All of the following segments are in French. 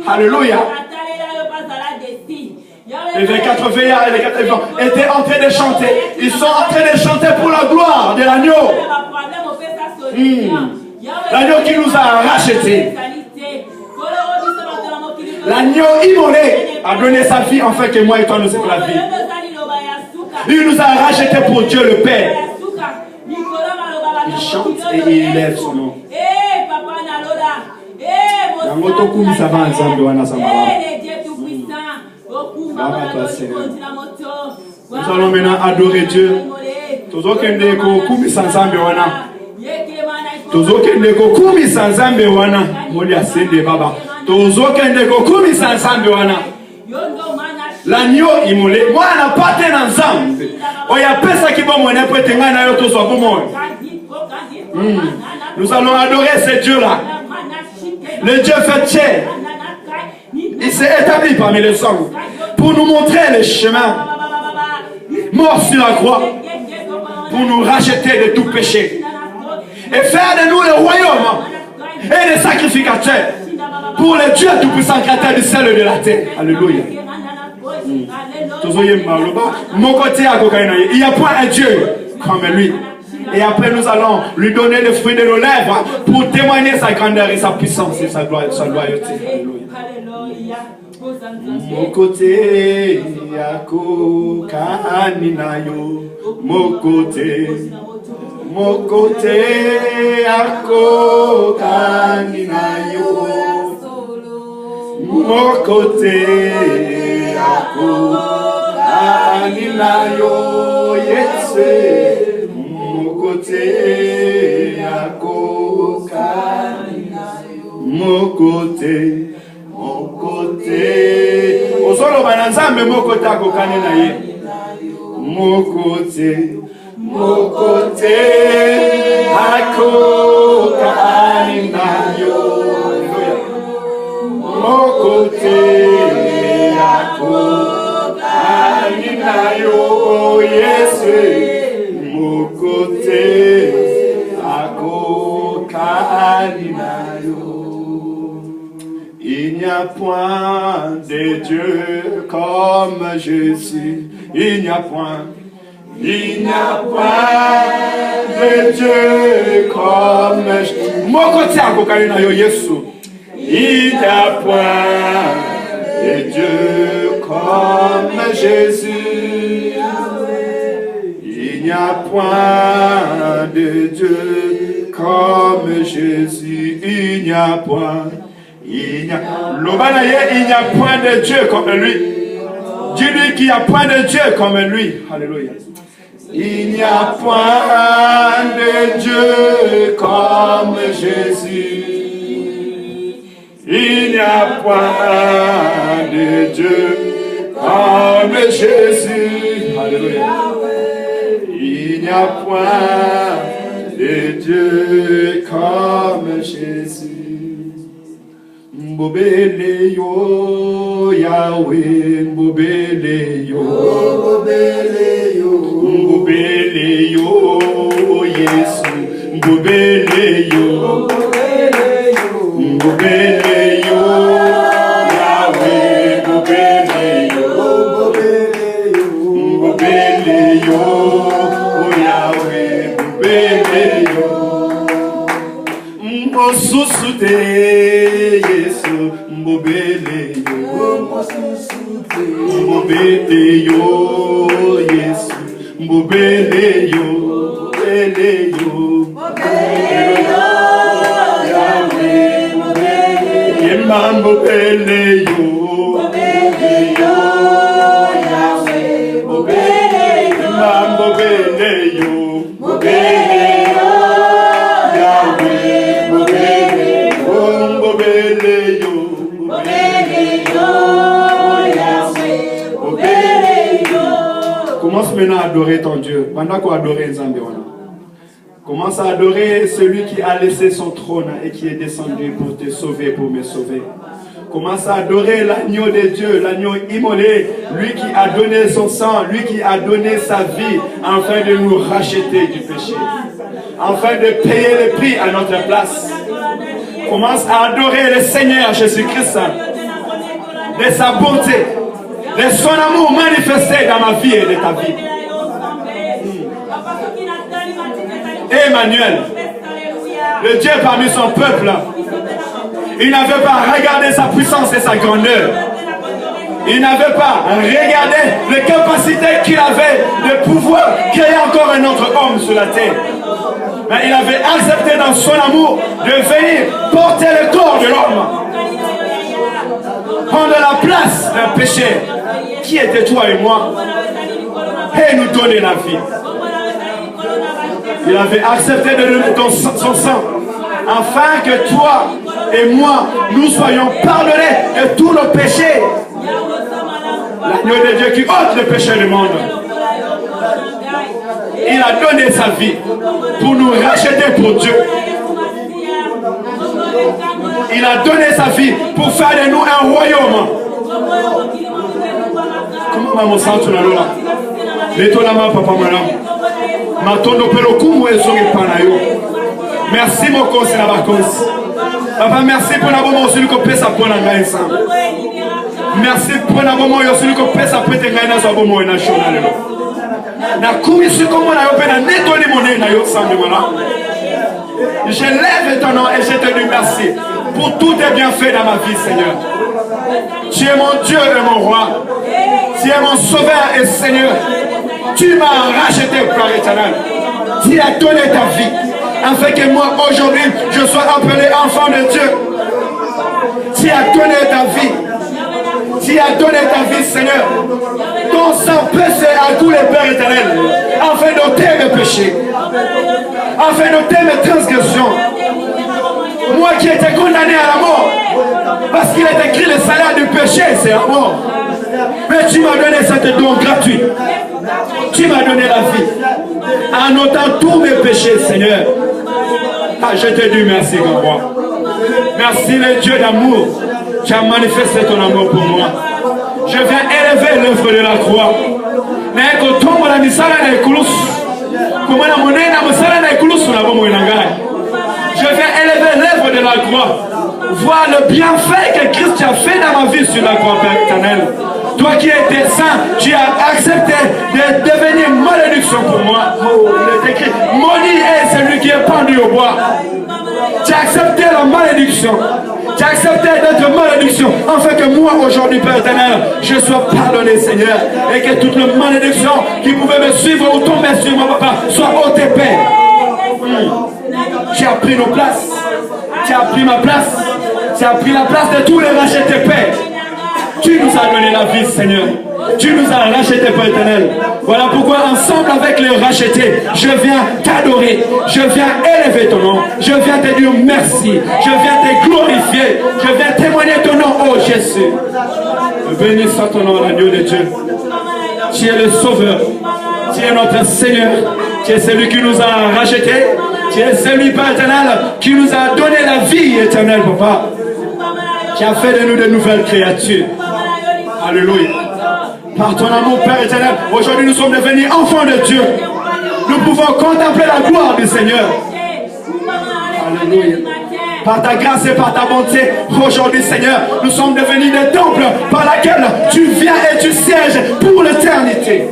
Alléluia. Les 24 veillards et les 4 vivants étaient en train de chanter. Ils sont en train de chanter pour la gloire de l'agneau. L'agneau qui nous a rachetés. L'agneau immolé a donné sa vie afin que moi et toi nous ayons la vie. Il nous a rachetés pour Dieu le Père. Il chante et il élève son nom. Nous allons maintenant adorer Dieu. L'agneau immolé, moi n'a pas été ensemble. Il y a personne qui va m'en prêter un autre soit pour moi. Nous allons adorer ce Dieu-là. Le Dieu fait chair. Il s'est établi parmi les hommes pour nous montrer le chemin. Mort sur la croix pour nous racheter de tout péché et faire de nous le royaume et les sacrificateurs pour le Dieu tout-puissant créateur du ciel et de la terre. Alléluia. Mon côté, il n'y a pas un Dieu comme lui. Et après nous allons lui donner le fruit de nos lèvres pour témoigner sa grandeur et sa puissance et sa loyauté. Alléluia. Mon côté, yako kaninayo. Mon côté, yako kaninayo. Mon côté, yako kaninayo. Yetse. Mon côté, yako kaninayo. Mon côté. Mon côté, mon côté, mon côté, mon côté, ako kaninayo. Mon côté, ako kaninayo. Yes, mon côté, ako kaninayo. Il n'y a point de Dieu comme Jésus. Il n'y a point de Dieu comme Jésus. Mon côté à Kokaina yo Yesu. Il n'y a point de Dieu comme Jésus. Il n'y a point de Dieu comme Jésus. Il n'y a point. Il n'y a point de Dieu comme lui. Dis-lui qu'il n'y a point de Dieu comme lui. Alléluia. Il n'y a point de Dieu comme Jésus. Il n'y a point de Dieu comme Jésus. Alléluia. Il n'y a point de Dieu comme Jésus. Mbobele yo Yahweh, mbobele yo, mbobele yo Yesu, mbobele yo, mbobele yo Yahweh, mbobele yo, mbobele yo Yahweh, mbobele yo, mbosusute Yesu, mbobele yo, mbobele yo Yesu, mbobele yo, mbobele yo, Yahweh, yemba mbobele yo, Yahweh, yemba mbobele yo, Commence maintenant à adorer ton Dieu. Pendant qu'on adore Nzambe, commence à adorer celui qui a laissé son trône et qui est descendu pour te sauver, pour me sauver. Commence à adorer l'agneau de Dieu, l'agneau immolé, lui qui a donné son sang, lui qui a donné sa vie, afin de nous racheter du péché, afin de payer le prix à notre place. Commence à adorer le Seigneur Jésus-Christ. de sa bonté, de son amour manifesté dans ma vie et de ta vie. Emmanuel, le Dieu parmi son peuple, il n'avait pas regardé sa puissance et sa grandeur. Il n'avait pas regardé les capacités qu'il avait de pouvoir créer encore un autre homme sur la terre. Mais il avait accepté dans son amour de venir porter le corps de l'homme, prendre la place d'un péché qui était toi et moi et nous donner la vie. Il avait accepté de donner son sang afin que toi et moi nous soyons pardonnés de tous nos péchés. L'agneau de Dieu qui ôte le péché du monde. Il a donné sa vie pour nous racheter pour Dieu. Il a donné sa vie pour faire de nous un royaume. Comment maman sent tout là? L'étonnement papa madame. Matondo pelo kumu ezongi panayo. Merci mon conseil na vacances. Papa merci pour la bonne celui que pesa pour la ngaïsa. Merci pour la bonne celui que pesa pour te ngaïna so bonne national. Na kumi si comme na yo pena netoni monnaie na yo samedi voilà. Je lève ton nom et je te dis merci pour tous tes bienfaits dans ma vie, Seigneur. Tu es mon Dieu et mon roi. Tu es mon sauveur et Seigneur. Tu m'as racheté par l'éternel. Tu as donné ta vie afin que moi aujourd'hui je sois appelé enfant de Dieu. Tu as donné ta vie. Tu as donné ta vie, Seigneur. Ton sang pèse à tous les pères éternels afin d'ôter mes péchés, afin d'ôter mes transgressions. Moi qui étais condamné à la mort, parce qu'il est écrit le salaire du péché, c'est la mort. Mais tu m'as donné cette don gratuit. Tu m'as donné la vie en ôtant tous mes péchés, Seigneur. Ah, je te dis merci, grand roi. Merci, le Dieu d'amour. Tu as manifesté ton amour pour moi. Je viens élever l'œuvre de la croix. Je viens élever l'œuvre de la croix. Voir le bienfait que Christ a fait dans ma vie sur la croix, Père éternel. Toi qui étais saint, tu as accepté de devenir malédiction pour moi. Il est écrit, maudit est celui qui est pendu au bois. Tu as accepté la malédiction. Tu as accepté d'être malédiction, afin que moi aujourd'hui, Père éternel, je sois pardonné, Seigneur, et que toute la malédiction qui pouvait me suivre ou tomber sur moi, papa, soit ôtée, Père. Tu as pris nos places. Tu as pris ma place. Tu as pris la place de tous les rachetés, Père. Tu nous as donné la vie, Seigneur. Tu nous as rachetés, Père éternel. Voilà pourquoi, ensemble avec les rachetés, je viens t'adorer. Je viens élever ton nom. Je viens te dire merci. Je viens te glorifier. Je viens témoigner ton nom, oh Jésus. Béni soit ton nom, l'agneau de Dieu. Tu es le Sauveur. Tu es notre Seigneur. Tu es celui qui nous a rachetés. Tu es celui, Père éternel, qui nous a donné la vie éternelle, Papa. Qui a fait de nous de nouvelles créatures. Alléluia. Par ton amour, Père éternel, aujourd'hui nous sommes devenus enfants de Dieu. Nous pouvons contempler la gloire du Seigneur. Alléluia. Par ta grâce et par ta bonté, aujourd'hui, Seigneur, nous sommes devenus des temples par lesquels tu viens et tu sièges pour l'éternité.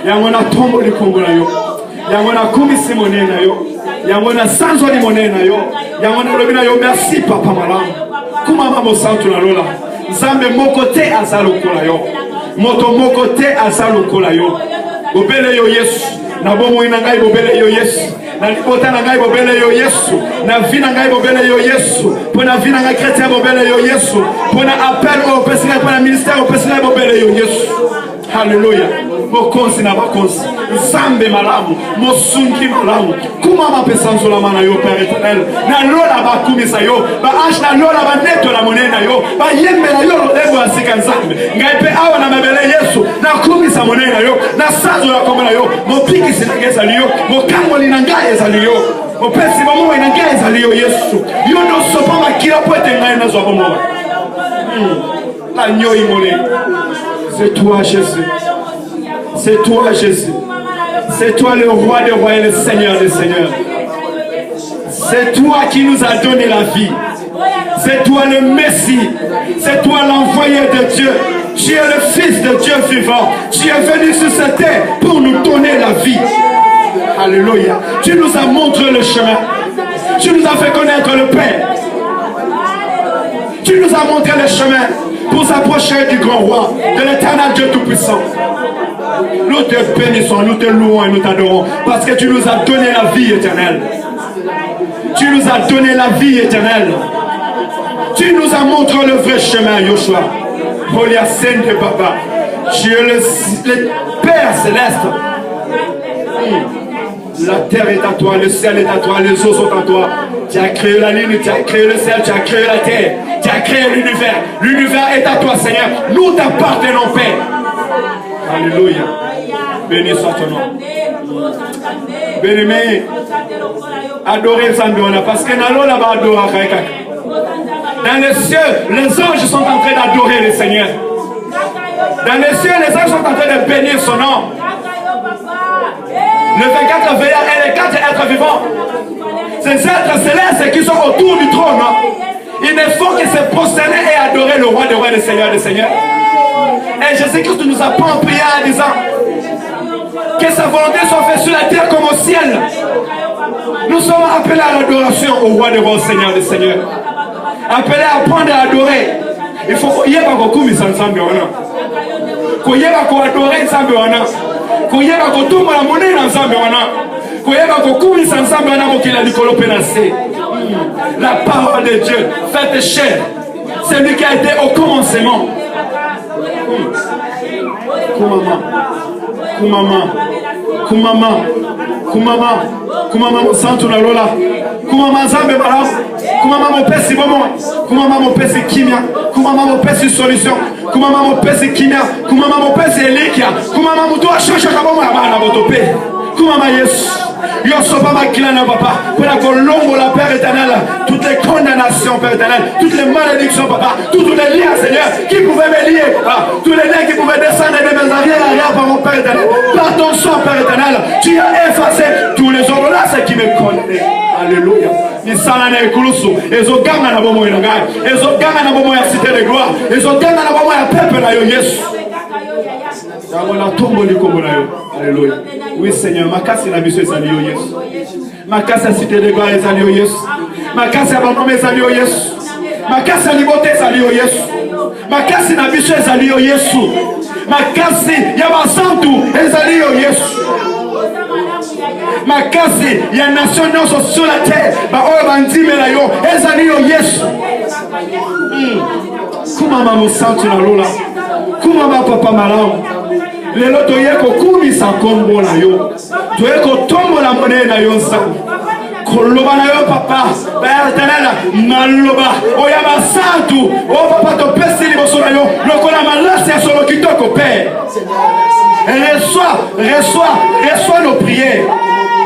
Yangona tombo likongo na yo, yangona kumisi monena yo, yangona sanzo ni monena yo, yangona lobina yo. Merci papa malamu. Kuma mamo santu na lola. Zambe mokote azalokola yo, moto mokote azalokola yo. Bobele yo Yesu, na bomo ina ngai bobele yo Yesu, na libota na ngai bobele yo Yesu, na vina ngai bobele yo Yesu, pona vina ngai chrétien bobele yo Yesu, pona appel au pesina, pona ministère au pesina bobele yo Yesu. Alléluia. Mokonsi na bakonsi. Zambe malamu. Mosunki malamu. Kuma mapesanzo la mana yo, Père éternel. Na lola bakumisa yo. Ba ash na lola ba neto la monena yo. Ba yembe na yo lebo asika nzambe. Ngaipe awa na mabele Yesu. Na kumisa monena yo. Na sanzo la komona yo. Mopiki sinageza liyo. Mokango linangaye za liyo. Mopesi bomo inangaye za liyo Yesu. Yo no sopama kila poete ngaye na zo bomo. La nyo imole. C'est toi, Jésus. C'est toi, Jésus. C'est toi le roi des rois et le Seigneur des seigneurs. C'est toi qui nous as donné la vie. C'est toi le Messie. C'est toi l'envoyé de Dieu. Tu es le Fils de Dieu vivant. Tu es venu sur cette terre pour nous donner la vie. Alléluia. Tu nous as montré le chemin. Tu nous as fait connaître le Père. Tu nous as montré le chemin pour s'approcher du grand roi, de l'éternel Dieu Tout-Puissant. Nous te bénissons, nous te louons et nous t'adorons parce que tu nous as donné la vie éternelle. Tu nous as donné la vie éternelle. Tu nous as montré le vrai chemin, Yoshua. Holia Sainte Papa. Tu es le Père céleste. La terre est à toi, le ciel est à toi, les eaux sont à toi. Tu as créé la lune, tu as créé le ciel, tu as créé la terre, tu as créé l'univers. L'univers est à toi, Seigneur. Nous t'appartenons, Père. Alléluia. Béni soit ton nom. Béni, adorez Zambiona parce que nous là-bas adorer. Dans les cieux, les anges sont en train d'adorer le Seigneur. Dans les cieux, les anges sont en train de bénir son nom. Les 24 veilleurs et les 4 êtres vivants. Ces êtres célestes qui sont autour du trône. Il ne faut que se prosterner et adorer le roi des rois et le Seigneur des seigneurs. Et Jésus-Christ nous a pas en prière en disant que sa volonté soit faite sur la terre comme au ciel. Nous sommes appelés à l'adoration au roi des rois, au Seigneur des seigneurs. Appelés à apprendre à adorer. Il faut qu'il y ait beaucoup de ensemble. Qu'il y ait adorer ensemble. Qu'il y ait tout la monnaie ensemble. Qu'il y ait beaucoup ensemble. La parole de Dieu faite chair. C'est lui qui a été au commencement. Kumama santu na lola. Kumama zambe bala. Kumama mopesi bomo. Kumama mopesi kimia. Kumama mopesi solution. Kumama mopesi kimia. Kumama mopesi elikia. Kumama mutu ashosha kabomo ya bana botope. Kumama Yesu. Yo sopa makilana papa. Pour la colombo la Père éternel. Toutes les condamnations Père éternel. Toutes les malédictions papa. Tous les liens Seigneur. Qui pouvaient me lier papa. Tous les liens qui pouvaient descendre de mes arrière par mon Père éternel. Par ton sang Père éternel. Tu as effacé tous les hommes là c'est qui me condamnaient. Alléluia. Nisalana ekulusu. Ezoganga na bomo inangai. Ezoganga na bomo ya cité de gloire. Ezoganga na bomo ya peuple na yo Yesu. Alléluia. Oui Seigneur, ma casse na biso ezali yo Yesu. Ma casse à cité de gloire ezali yo Yesu. Ma casse à bonhomme ezali yo Yesu. Ma casse à liberté ezali yo Yesu. Ma casse na biso ezali yo Yesu. Ma casse ya basantu ezali yo Yesu. Ma casse ya nation nyonso sur la terre ba oyo bandimela yo ezali yo Yesu. Kumama musantu na lola. Kumama papa malamu. Lelo toyeko kumisa kombo na yo. Toyeko tombo la monnaie na yo nzambe. Koloba na yo papa. Père éternel, naloba. Oya basantu. Oh papa to pesi liboso na yo. Lokola malasi ya solo kitoko Père. Reçois nos prières.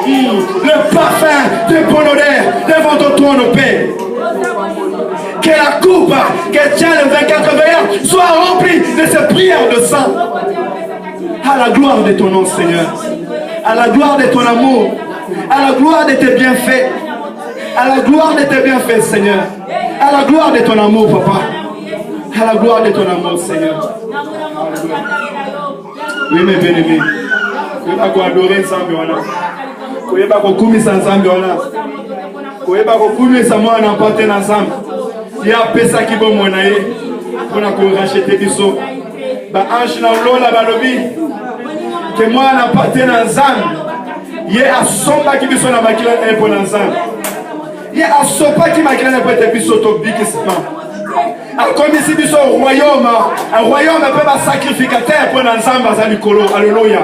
Le parfum de bon odeur devant ton trône, Père. Que la coupe que tient le 24 veilleurs soit remplie de ces prières de sang. À la gloire de ton nom, Seigneur. À la gloire de ton amour. À la gloire de tes bienfaits. À la gloire de tes bienfaits, Seigneur. À la gloire de ton amour, Papa. À la gloire de ton amour, Seigneur. Oui, mes bien-aimés. Je vais adorer Zambiona. Je vais adorer Zambiona. Je vais adorer Zambiona. Il y a pesa qui bon monaye pour nous racheter biso. Ba ange na lola balobi que moi na parté na Zam. Ye asomba ki biso na makila na pour na Zam. Ye asopa ki makila na pour te biso to bikisma. A comme ici biso royaume, un royaume peut pas sacrificateur pour na Zam bazali kolo. Alléluia.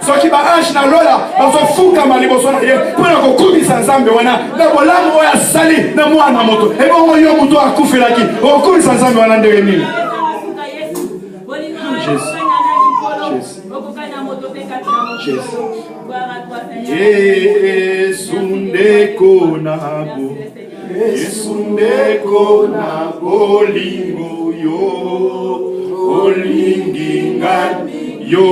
So qui ba ange na lola bazo fuka maliboso na ye pour na kokumisa Nzambe wana na bolamu oya sali na mwana moto e bongo yo muto akufelaki okumisa Nzambe wana ndenge nini. Yesu ndeko nabo Yesu ndeko nabo lingo yo olingi ngani yo